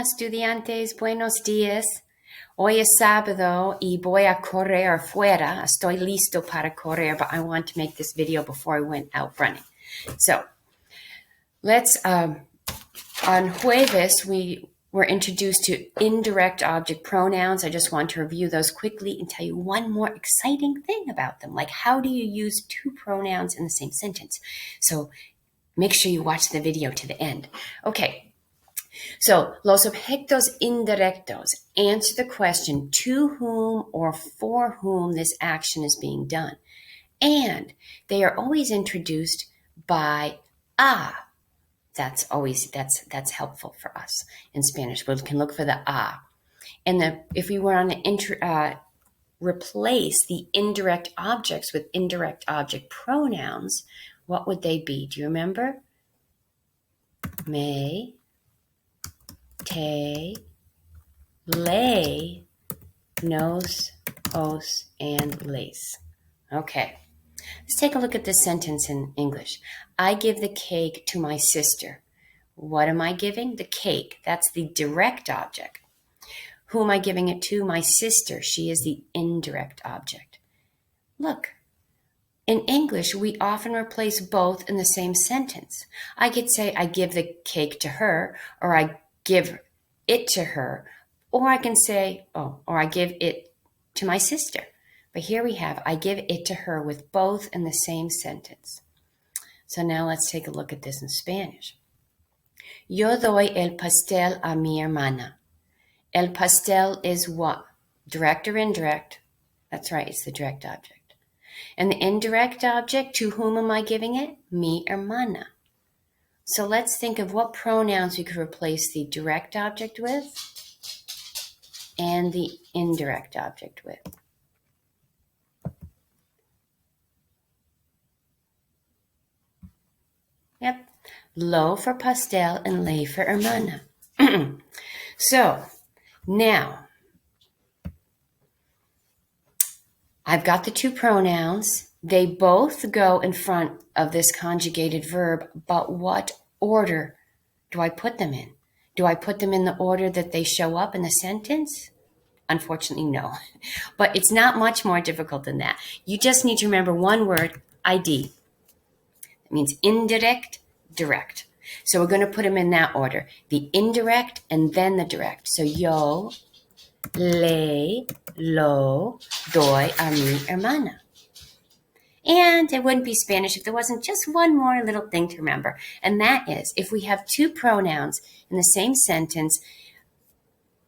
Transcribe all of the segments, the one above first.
estudiantes, buenos días. Hoy es sábado y voy a correr afuera. Estoy listo para correr, but I want to make this video before I went out running. So, let's, on jueves, we were introduced to indirect object pronouns. I just want to review those quickly and tell you one more exciting thing about them. Like, how do you use two pronouns in the same sentence? So, make sure you watch the video to the end. Okay. So, los objetos indirectos answer the question to whom or for whom this action is being done. And they are always introduced by a. That's helpful for us in Spanish. We can look for the a. And if we were on to replace the indirect objects with indirect object pronouns, what would they be? Do you remember? Me, te, le, nos, os, and les. Okay. Let's take a look at this sentence in English. I give the cake to my sister. What am I giving? The cake. That's the direct object. Who am I giving it to? My sister. She is the indirect object. Look, in English, we often replace both in the same sentence. I could say, I give the cake to her, or I give it to her, or I can say, or I give it to my sister. But here we have, I give it to her with both in the same sentence. So now let's take a look at this in Spanish. Yo doy el pastel a mi hermana. El pastel is what? Direct or indirect? That's right, it's the direct object. And the indirect object, to whom am I giving it? Mi hermana. So let's think of what pronouns we could replace the direct object with and the indirect object with. Yep. Lo for pastel and le for hermana. So, now, I've got the two pronouns. They both go in front of this conjugated verb, but what order do I put them in? Do I put them in the order that they show up in the sentence? Unfortunately, no. But it's not much more difficult than that. You just need to remember one word, ID. It means indirect, direct. So we're going to put them in that order. The indirect and then the direct. So yo, le, lo, doy a mi hermana. And it wouldn't be Spanish if there wasn't just one more little thing to remember. And that is, if we have two pronouns in the same sentence,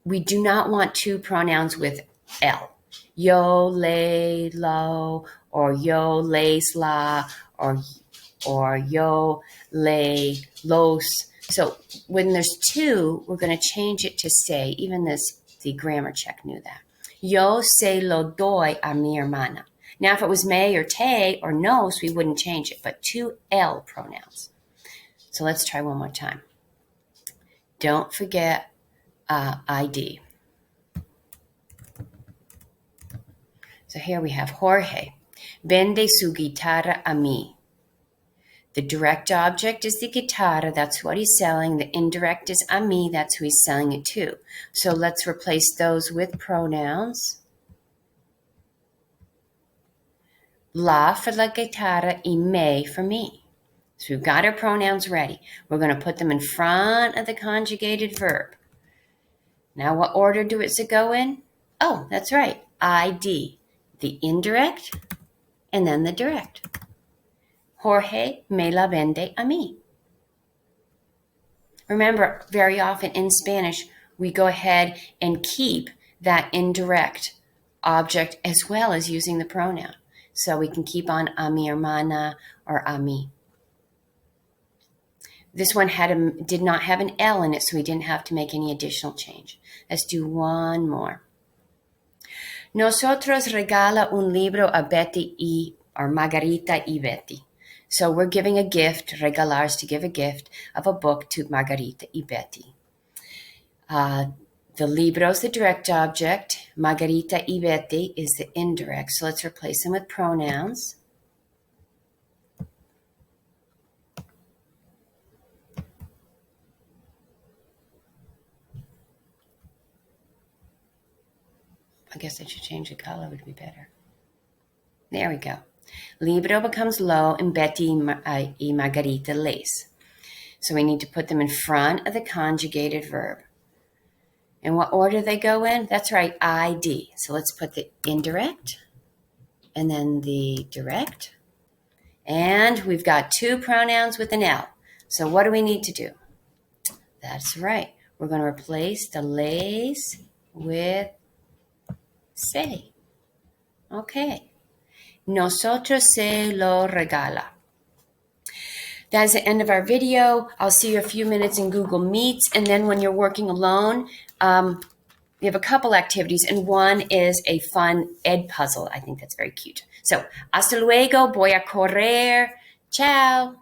we do not want two pronouns with L. Yo, le, lo, or yo, les, la, or yo, le, los. So when there's two, we're going to change it to say, even the grammar check knew that. Yo se lo doy a mi hermana. Now, if it was me or te or nos, we wouldn't change it, but two L pronouns. So let's try one more time. Don't forget ID. So here we have Jorge. Vende su guitarra a mí. The direct object is the guitarra, that's what he's selling. The indirect is a mí, that's who he's selling it to. So let's replace those with pronouns. La for la guitarra y me for me. So we've got our pronouns ready. We're going to put them in front of the conjugated verb. Now what order does it go in? Oh, that's right, ID. The indirect and then the direct. Jorge me la vende a mí. Remember, very often in Spanish, we go ahead and keep that indirect object as well as using the pronoun. So we can keep on a mi hermana or a mí. This one did not have an L in it, so we didn't have to make any additional change. Let's do one more. Nosotros regala un libro a Betty or Margarita y Betty. So we're giving a gift, regalar is to give a gift, of a book to Margarita y Betty. The libro is the direct object. Margarita y Betty is the indirect. So let's replace them with pronouns. I guess I should change the color, would be better. There we go. Libro becomes lo and Betty y Margarita les. So we need to put them in front of the conjugated verb. And what order they go in? That's right, ID. So let's put the indirect and then the direct. And we've got two pronouns with an L. So what do we need to do? That's right. We're going to replace the les with se. Okay. Nosotros se lo regala. That's the end of our video. I'll see you a few minutes in Google Meets. And then when you're working alone, we have a couple activities. And one is a fun ed puzzle. I think that's very cute. So, hasta luego. Voy a correr. Ciao.